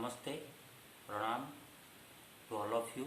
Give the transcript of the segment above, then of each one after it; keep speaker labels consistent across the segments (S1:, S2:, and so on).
S1: नमस्ते, प्रणाम to all of you.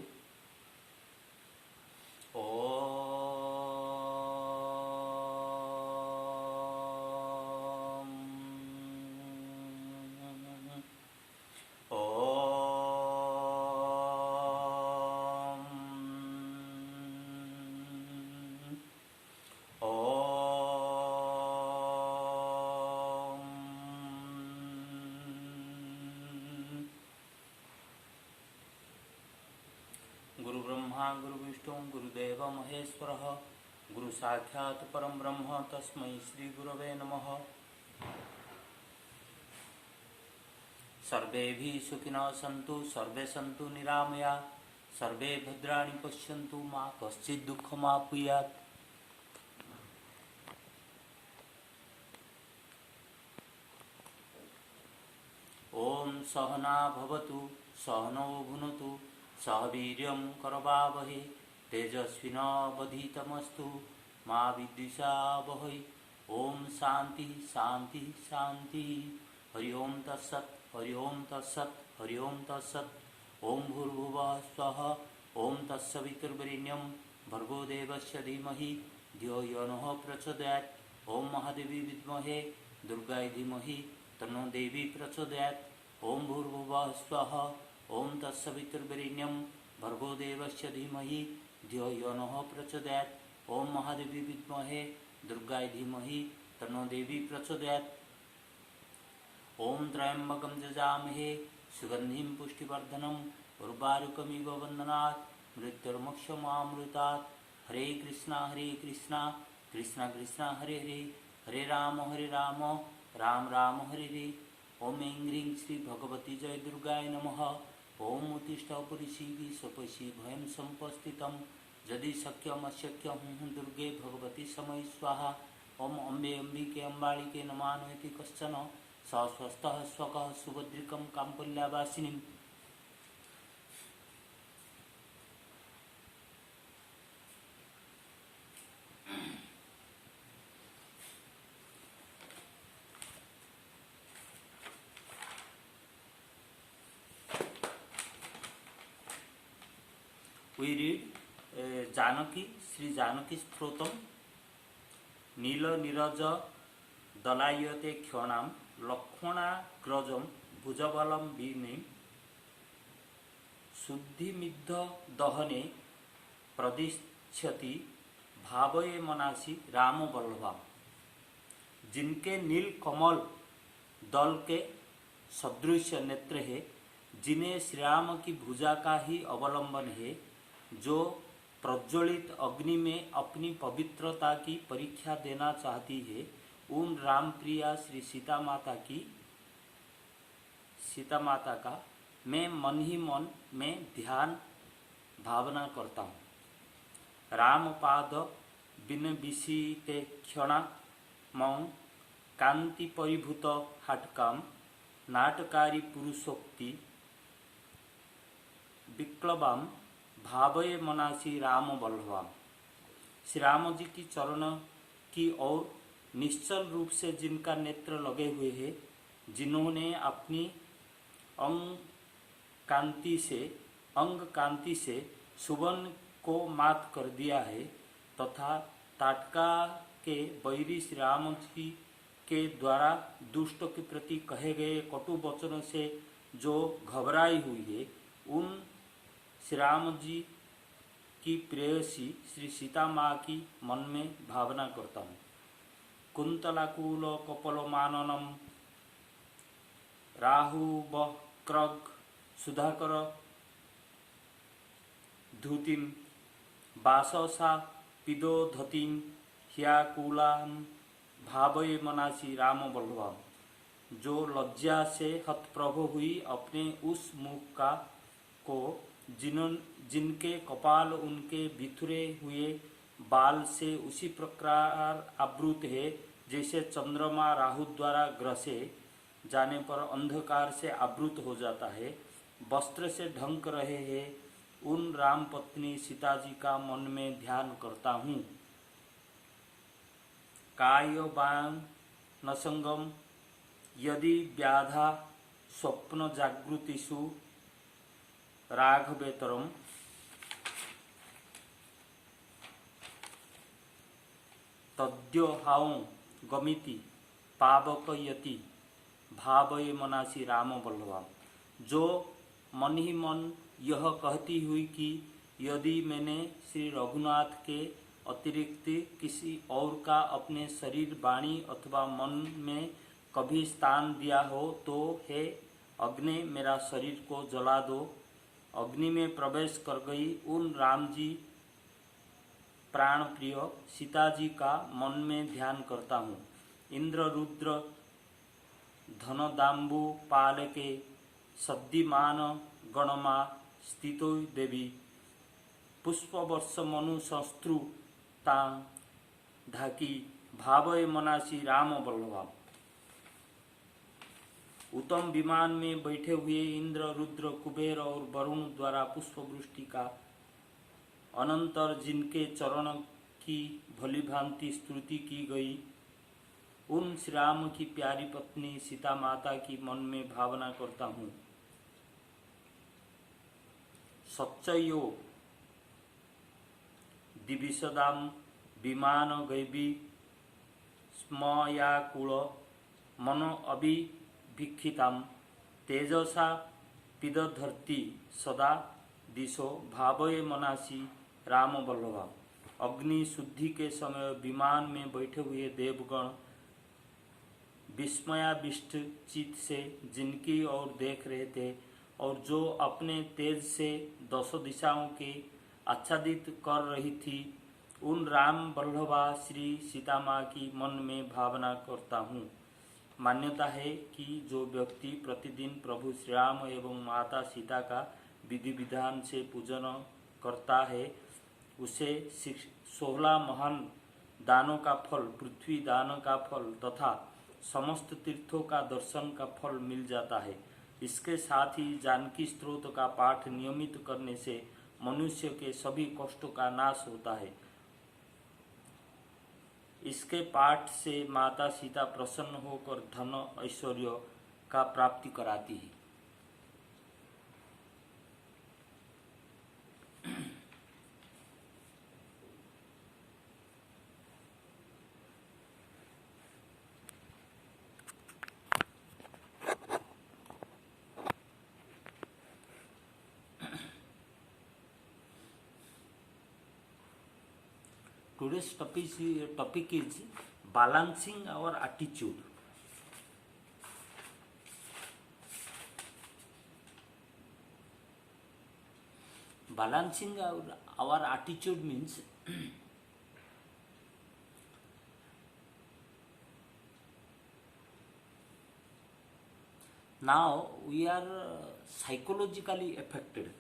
S1: गुरु ब्रह्मा गुरु विष्णु गुरुदेव महेश्वर गुरु साक्षात् परम ब्रह्म तस्मै श्री गुरवे नमः। सर्वे भी सुखिनः सन्तु सर्वे सन्तु निरामया सर्वे भद्राणि पश्यन्तु मा कश्चित् दुःखमाप्नुयात्। ओम सहना भवतु सहनौ भुनतु सह वीर्यं करवावहै तेजस्विनावधीतमस्तु मा विद्विषावहै। ओम शांति शांति शांति। हरि ओम तत्सत् हरि ओम तत्सत् हरि ओम तत्सत्। ओम भूर्भुवः स्वः ओम तत्सवितुर्वरेण्यं भर्गो देवस्य धीमहि धियो यो नः प्रचोदयात्। ओम महादेवी विद्महे दुर्गायै धीमहि तन्नो देवी प्रचोदयात्। ओम भूर्भुवः स्वः ओम तत्सवितुर्वरेण्यं भर्गो देवस्य धीमहि धियो यो नः प्रचोदयात्। ओम महादेवी विद्महे दुर्गायै धीमहि तन्नो देवी प्रचोदयात्। ओम त्र्यंबकं यजामहे सुगंधिं पुष्टिवर्धनम् उर्वारुकमिव वन्दनात् मृत्युर्मुक्षमामृतात्। हरे कृष्णा कृष्णा कृष्णा हरे हरे हरे राम राम राम हरे हरे। ओम ऐं ह्रीं श्री भगवती जय दुर्गाय नमः। ओम उत्तिष्ठ पुरुषी स्वपशी भयं संपस्थितं यदि शक्यम अशक्यं दुर्गे भगवती समय स्वाहा। ओम अम्बे अम्बिके अम्बालिके नमान्वेति कश्चन स स्वस्थः स्वकः सुभद्रिकं काम्पल्यावासिनीम्। We read Janaki, Sri Janaki Strotam, Nila Niraja Dalayate Khyonam, Lakshmana Grajam, Bhujabalam Binim, Suddhi Middha Dahane, Pradishchati, Bhavaye Manasi, Rama Ballabha, जिनके नील कमल दल के सदृश नेत्र है, जिन्हें श्री राम की भुजा का ही अवलंबन है, जो प्रज्वलित अग्नि में अपनी पवित्रता की परीक्षा देना चाहती है, उन राम प्रिया श्री सीता माता का मैं मन ही मन में ध्यान भावना करता हूँ। राम पाद बिन विषिते क्षणा मं कांति परिभूत हाटकाम नाटकारी पुरुषोक्ति विक्लवाम भावये मनासी राम बल्लभाम। श्री राम जी की चरण की ओर निश्चल रूप से जिनका नेत्र लगे हुए हैं, जिन्होंने अपनी अंग कांति से सुवन को मात कर दिया है, तथा ताटका के बैरी श्री राम जी के द्वारा दुष्ट के प्रति कहे गए कटु वचनों से जो घबराई हुई है, उन श्री राम जी की प्रेयसी श्री सीता माँ की मन में भावना करता हूँ। कुंतलाकूल कपलमाननम राहुवक्रग सुधाकर धूतिम बाससा पिदोधतिम ह्याकुलाम भावये मनासी राम बल्लभाम। जो लज्जा से हतप्रभ हुई अपने उस मुख का को जिनके कपाल उनके बिखरे हुए बाल से उसी प्रकार आवृत है, जैसे चंद्रमा राहु द्वारा ग्रसे जाने पर अंधकार से आवृत हो जाता है, वस्त्र से ढंक रहे हैं, उन राम पत्नी सीता जी का मन में ध्यान करता हूँ। काय बाण नसंगम यदि व्याधा स्वप्न जागृतिषु राघवेतरम तद्योहाओ गमिति पावकयति भावये मनासी राम बल्लभा। जो मन ही मन यह कहती हुई कि यदि मैंने श्री रघुनाथ के अतिरिक्त किसी और का अपने शरीर, वाणी अथवा मन में कभी स्थान दिया हो तो हे अग्नि मेरा शरीर को जला दो। अग्नि में प्रवेश कर गई उन राम जी प्राण प्रिय सीता जी का मन में ध्यान करता हूँ। इंद्र रुद्र धनदाम्बु पालके सद्दिमान गणमा स्थितो देवी पुष्पवर्ष मनु शस्त्रु तां ढाकी भावय मनासी राम बल्लभा। उत्तम विमान में बैठे हुए इंद्र रुद्र कुबेर और वरुण द्वारा पुष्पवृष्टि का अनंतर जिनके चरण की भली भांति स्तुति की गई, उन श्री राम की प्यारी पत्नी सीता माता की मन में भावना करता हूँ। सच्चयो दिविशदाम विमान गैबी स्मयाकुल मनो अभिभिक्षिताम तेजसा पिदधर्ती सदा दिशो भावये मनासी राम बल्लभा। अग्नि शुद्धि के समय विमान में बैठे हुए देवगण विस्मयाविष्ट चित्त से जिनकी ओर देख रहे थे और जो अपने तेज से 10 दिशाओं के आच्छादित कर रही थी, उन राम बल्लभा श्री सीता माँ की मन में भावना करता हूँ। मान्यता है कि जो व्यक्ति प्रतिदिन प्रभु श्री राम एवं माता सीता का विधि विधान से पूजन करता है, उसे 16 महान दानों का फल, पृथ्वी दान का फल तथा समस्त तीर्थों का दर्शन का फल मिल जाता है। इसके साथ ही जानकी स्तोत्र का पाठ नियमित करने से मनुष्य के सभी कष्टों का नाश होता है। इसके पाठ से माता सीता प्रसन्न होकर धन ऐश्वर्य का प्राप्ति कराती है। Today's topic is balancing our attitude. Balancing our attitude means now we are psychologically affected.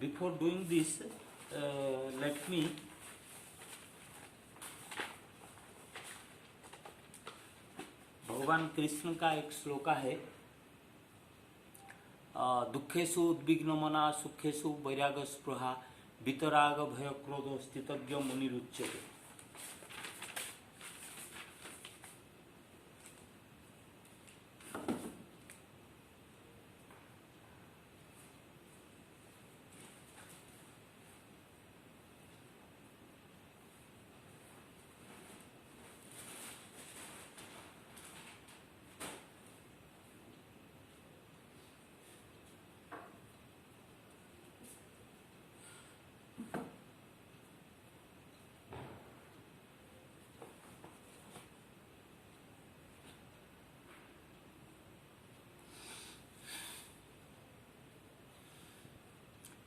S1: Before doing this, let me भगवान कृष्ण का एक श्लोका है, दुखेषु उद्विग्नमना सुखेषु वैराग स्पृहा वितराग भय क्रोध स्थितज्ञ मुनिरुच्यते।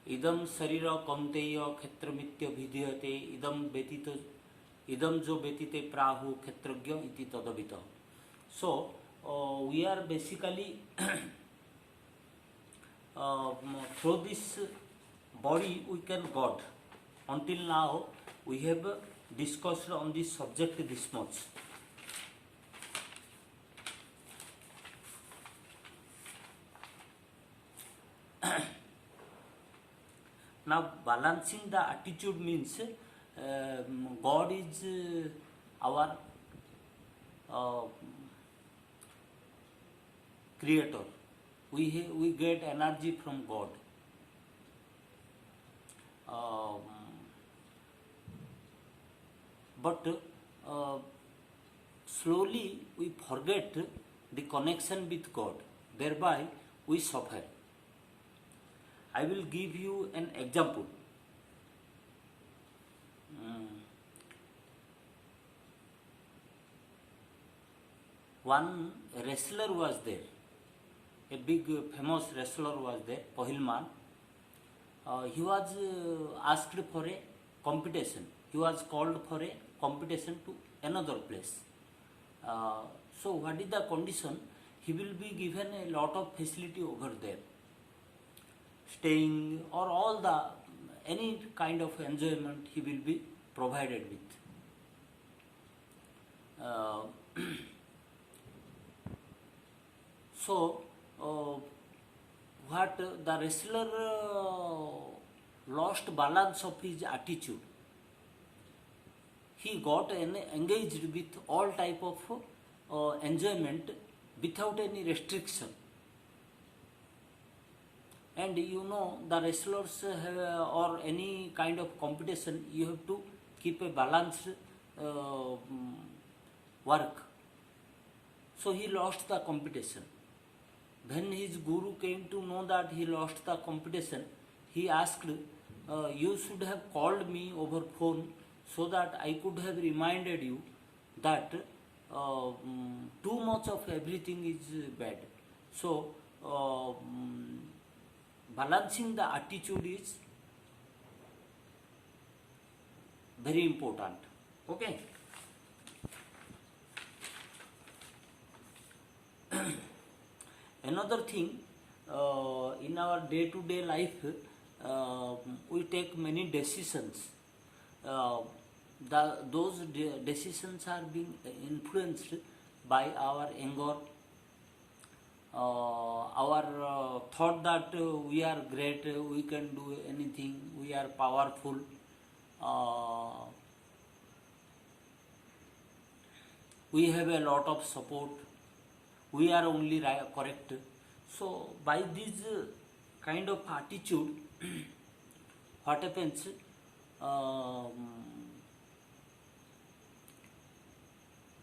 S1: इदम शरीर कौन्तेय क्षेत्रमित्य भिधीयते इदम जो व्यतीते प्राहु क्षेत्रज्ञ इति तदवितः। So we are basically through this body we can God. Until now we have discussed on this subject this much. Now balancing the attitude means God is our creator. we get energy from God. Um, but slowly we forget the connection with God, thereby we suffer. I will give you an example. One wrestler was there, a big famous wrestler was there, Pahilman. He was asked for a competition. He was called for a competition to another place. So what is the condition? He will be given a lot of facility over there, staying or all the any kind of enjoyment he will be provided with. So what the wrestler lost balance of his attitude. He got engaged with all type of enjoyment without any restriction. And you know, the wrestlers have, or any kind of competition, you have to keep a balanced work. So he lost the competition. When his guru came to know that he lost the competition, he asked, you should have called me over phone so that I could have reminded you that too much of everything is bad. So balancing the attitude is very important. Okay. Another thing, in our day-to-day life, we take many decisions. Those decisions are being influenced by our anger, our thought that we are great, we can do anything, we are powerful. We have a lot of support, we are only correct. So by this kind of attitude, what happens,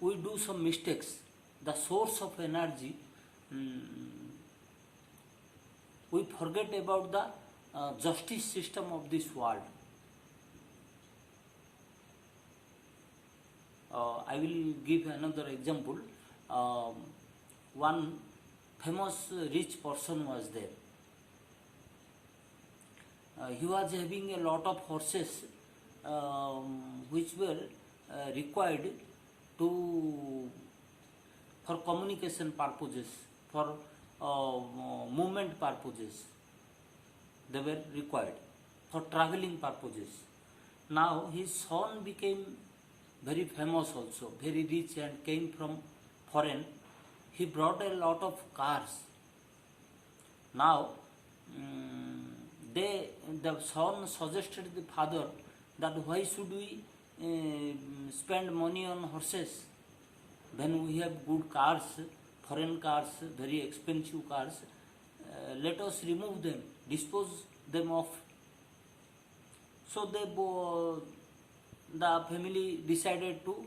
S1: we do some mistakes. The source of energy, we forget about the justice system of this world. I will give another example. One famous rich person was there. He was having a lot of horses which were required for communication purposes, for movement purposes. They were required for traveling purposes. Now his son became very famous also, very rich, and came from foreign. He brought a lot of cars. Now the son suggested the father that why should we spend money on horses when we have good cars, foreign cars, very expensive cars. Let us remove them, dispose them off. So the family decided to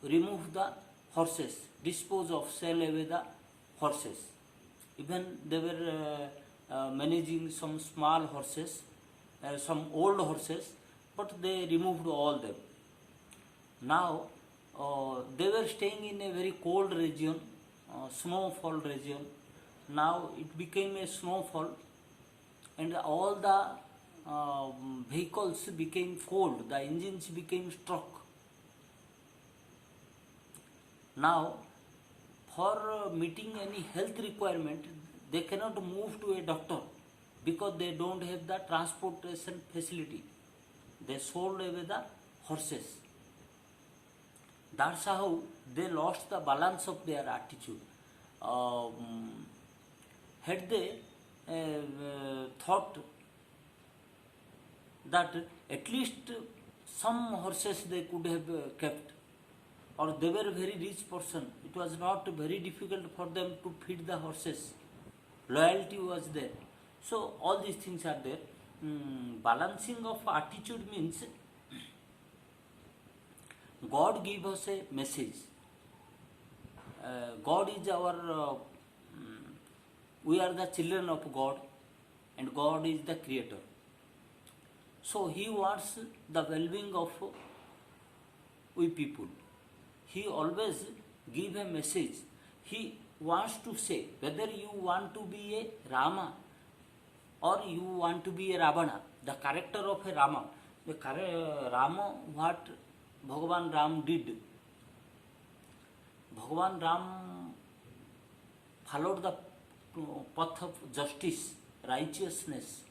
S1: remove the horses, dispose of, sell away the horses. Even they were managing some small horses, some old horses, but they removed all them. Now they were staying in a very cold region, snowfall region. Now it became a snowfall, and all the vehicles became cold, the engines became stuck. Now, for meeting any health requirement, they cannot move to a doctor because they don't have the transportation facility. They sold away the horses. That's how they lost the balance of their attitude. Had they thought that at least some horses they could have kept, or they were a very rich person, it was not very difficult for them to feed the horses. loyalty was there. So all these things are there. Balancing of attitude means God give us a message. God is our, we are the children of God, and God is the creator. So He wants the well-being of we people. He always give a message. He wants to say whether you want to be a Rama or you want to be a Ravana, the character of a Rama. Rama, what Bhagavan Ram did. Bhagavan Ram followed the path of justice, righteousness,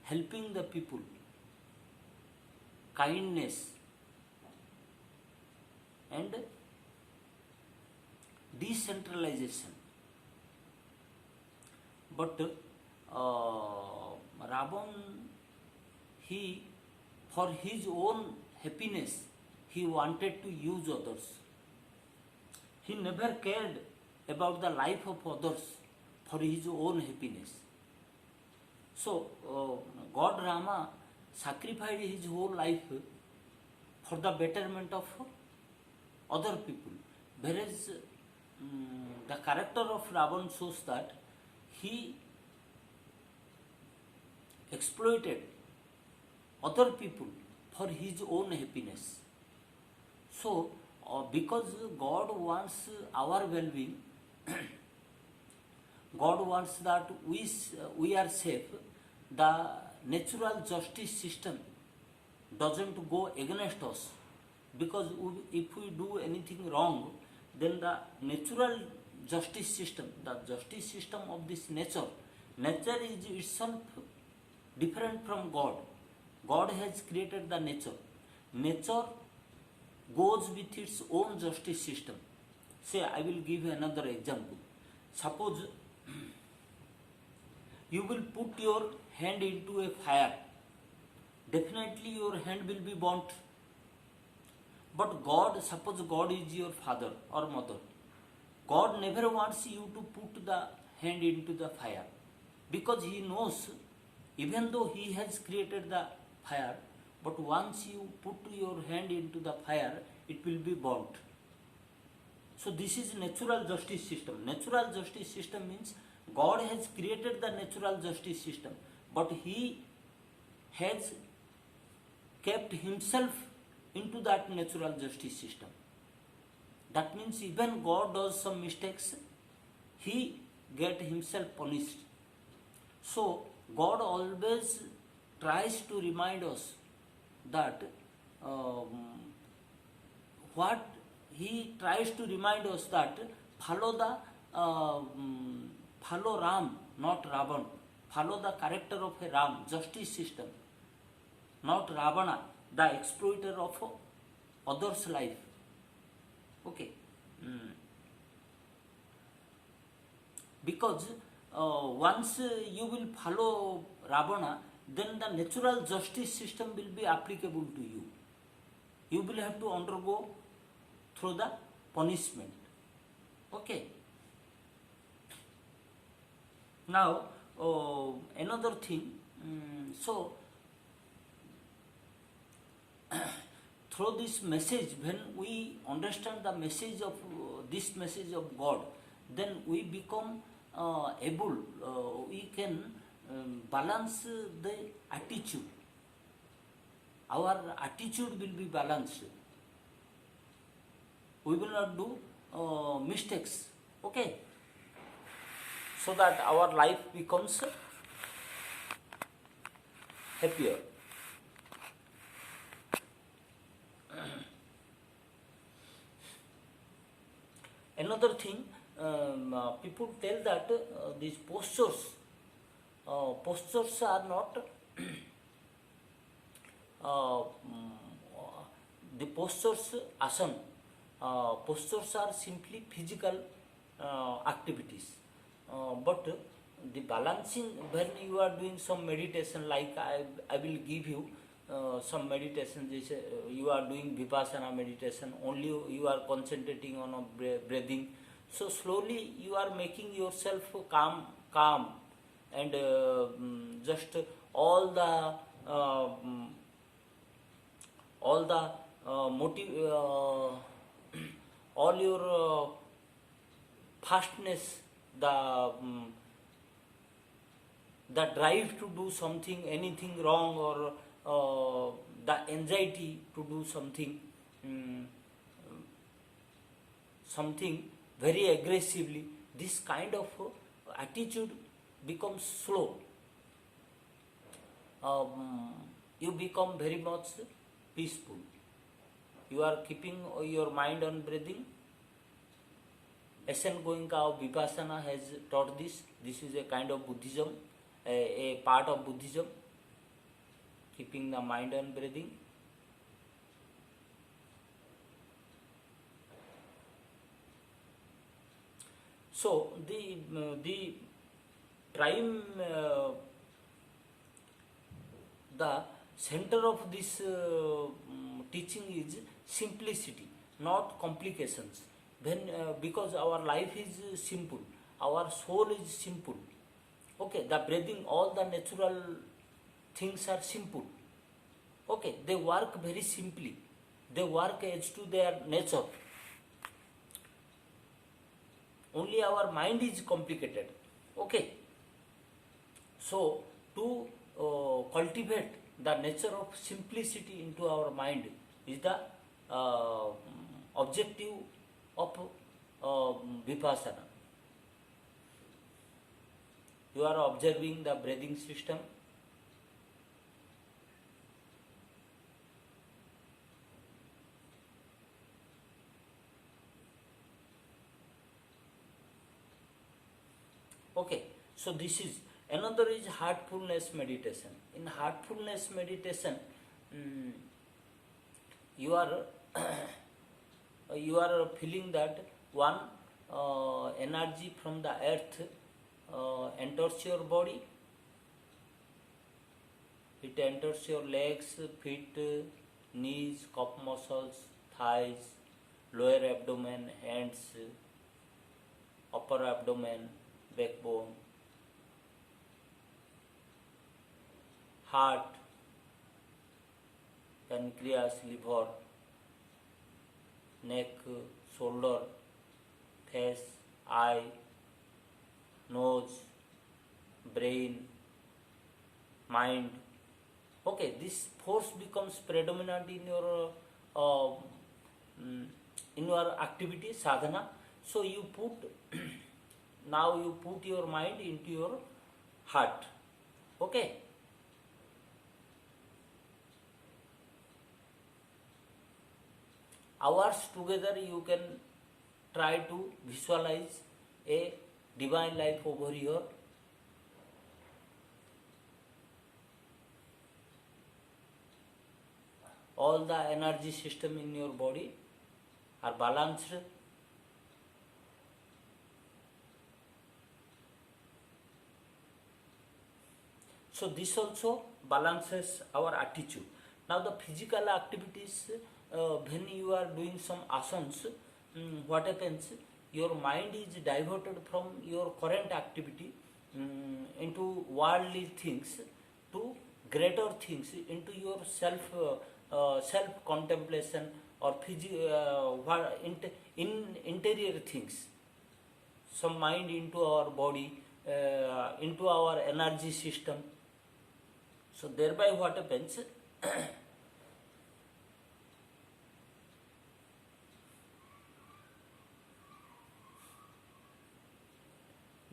S1: helping the people, kindness, and decentralization. But Ravan, he, for his own happiness, he wanted to use others. He never cared about the life of others for his own happiness. So, God Rama sacrificed his whole life for the betterment of other people. Whereas the character of Ravan shows that he exploited other people for his own happiness. So, because God wants our well-being, God wants that we are safe, the natural justice system doesn't go against us. Because if we do anything wrong, then the natural justice system, the justice system of this nature is itself different from God. God has created the nature. Nature goes with its own justice system. Say, I will give you another example. Suppose you will put your hand into a fire. Definitely your hand will be burnt. But God, suppose God is your father or mother. God never wants you to put the hand into the fire. Because He knows, even though He has created the fire, but once you put your hand into the fire, it will be burnt. So this is natural justice system. Natural justice system means God has created the natural justice system, but He has kept Himself into that natural justice system. That means even God does some mistakes, He get Himself punished. So God always tries to remind us that what He tries to remind us that follow Ram, not Ravan. Follow the character of a Ram, justice system, not Ravana, the exploiter of others' life. Okay. Because once you will follow Ravana, then the natural justice system will be applicable to you. You will have to undergo through the punishment. Okay. Now, another thing, so through this message, when we understand the message of this message of God, then we become able, we can balance the attitude. Our attitude will be balanced. We will not do mistakes. Okay. So that our life becomes happier. Another thing, people tell that these postures are not the postures asana. Postures are simply physical activities. But the balancing, when you are doing some meditation, like I will give you some meditation, you are doing Vipassana meditation, only you are concentrating on a breathing. So slowly you are making yourself calm, and just all the uh, mm, all the motive, all your fastness, the the drive to do something, anything wrong, or the anxiety to do something, um, something very aggressively, this kind of attitude becomes slow. um, you become very much peaceful. You are keeping your mind on breathing. SN Goenka of Vipassana has taught this. This is a kind of Buddhism, a part of Buddhism, keeping the mind on breathing. So the prime the center of this teaching is simplicity, not complications. When because our life is simple, our soul is simple. Okay, the breathing, all the natural things are simple. Okay, they work very simply. They work as to their nature. Only our mind is complicated. Okay, so to cultivate the nature of simplicity into our mind is the uh, objective of Vipassana. You are observing the breathing system. Okay, so this is another is heartfulness meditation. In heartfulness meditation, mm, you are you are feeling that one energy from the earth enters your body. It enters your legs, feet, knees, calf muscles, thighs, lower abdomen, hands, upper abdomen, backbone, heart, pancreas, liver, neck, shoulder, face, eye, nose, brain, mind. Okay, this force becomes predominant uh, in your activity sadhana. So you put now you put your mind into your heart. Okay, hours together you can try to visualize a divine life over here. All the energy system in your body are balanced. So this also balances our attitude. Now the physical activities, when you are doing some asanas, what happens? Your mind is diverted from your current activity into worldly things to greater things, into your self contemplation or in interior things. Some mind into our body, into our energy system. So thereby what happens?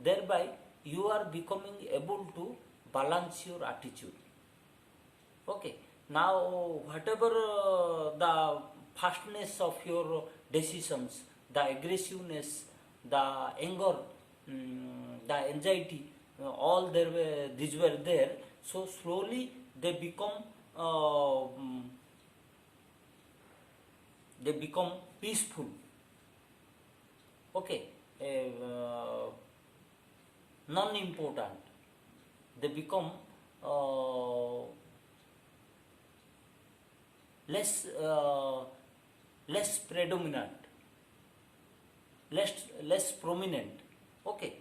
S1: Thereby you are becoming able to balance your attitude. Okay, now whatever the fastness of your decisions, the aggressiveness, the anger, the anxiety, all there were, these were there. So slowly uh, mm, they become peaceful. Okay, non-important. They become uh, less less predominant. less prominent. Okay,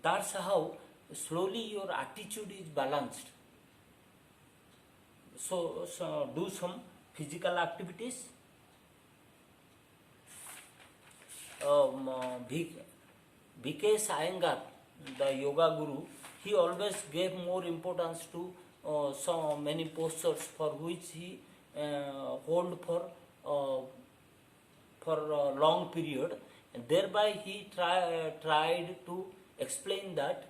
S1: that's how slowly your attitude is balanced. So do some physical activities. Vikesh Iyengar, the yoga guru, he always gave more importance to so many postures for which he hold for a long period, and thereby he tried to explain that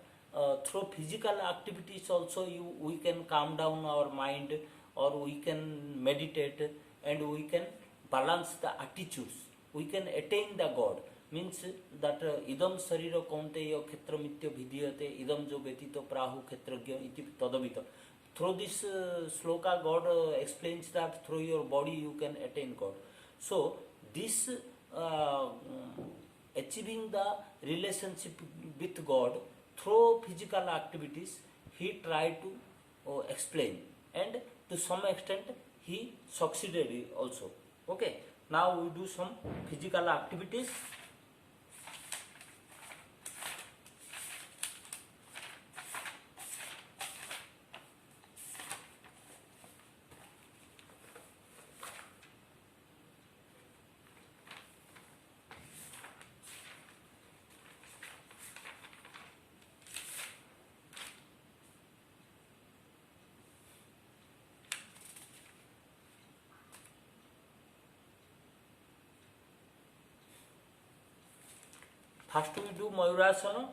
S1: through physical activities also we can calm down our mind, or we can meditate, and we can balance the attitudes, we can attain the God. Means that idam sarira kaunteya kshetramitya vidhyate idam jo betito prahu kshetrajna iti tadavita. Through this sloka, God explains that through your body you can attain God. So this uh, achieving the relationship with God through physical activities, he tried to explain, and to some extent he succeeded also. Okay, now we do some physical activities. First we do Mayurasana.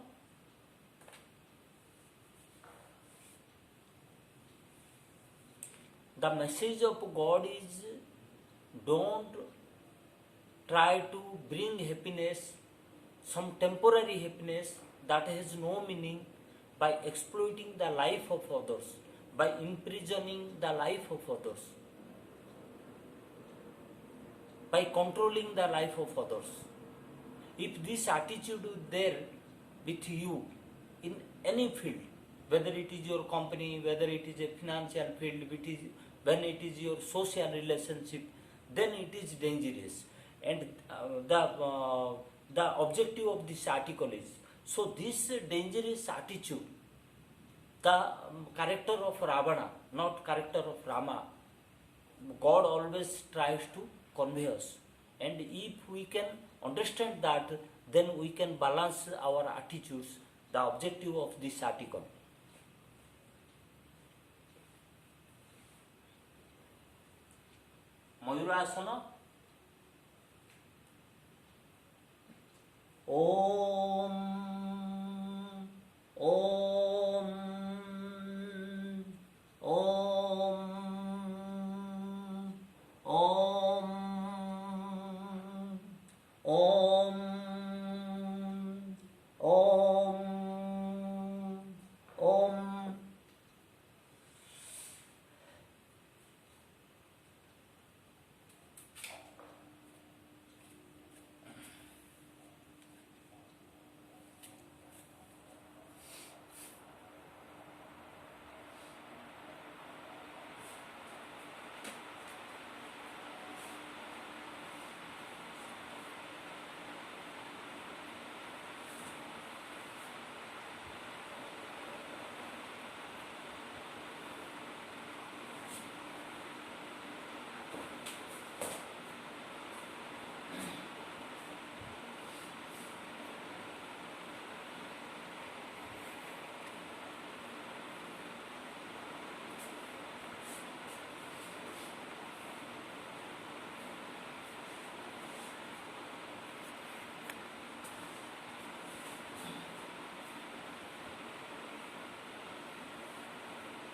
S1: The message of God is, don't try to bring happiness, some temporary happiness that has no meaning, by exploiting the life of others, by imprisoning the life of others, by controlling the life of others. If this attitude is there with you in any field, whether it is your company, whether it is a financial field, when it is your social relationship, then it is dangerous. And the objective of this article is, so this dangerous attitude, the character of Ravana, not character of Rama, God always tries to convey us. And if we can understand that, then we can balance our attitudes, the objective of this article. Mayurasana. Om Om Om Om Om Om Om.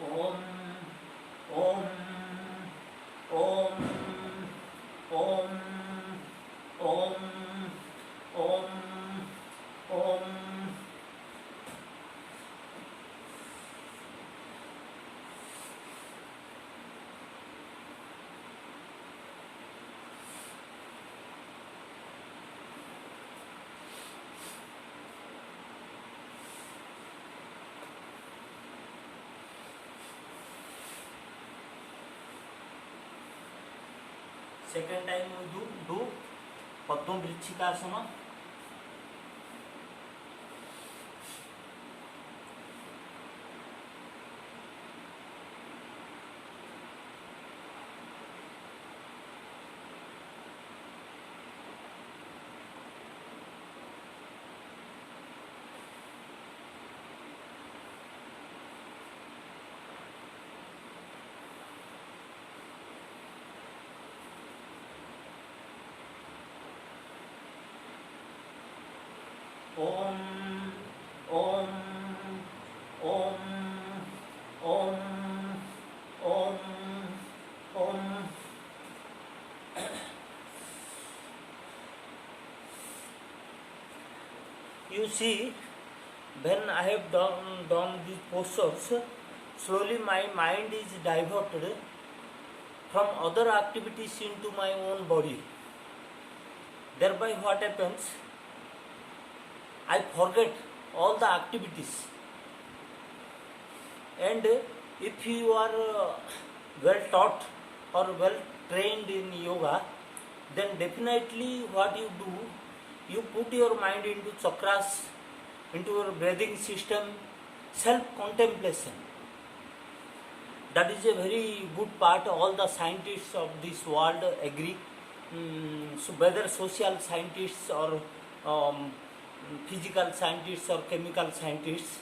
S1: Om Om Om Om Om Om Om. Second time we do Padma Vrichikasana. Om Om Om Om Om Om. You see, when I have done these postures, slowly my mind is diverted from other activities into my own body. Thereby what happens? I forget all the activities. And if you are well taught or well trained in yoga, then definitely what you do, you put your mind into chakras, into your breathing system, self-contemplation. That is a very good part. All the scientists of this world agree. So whether social scientists or physical scientists or chemical scientists,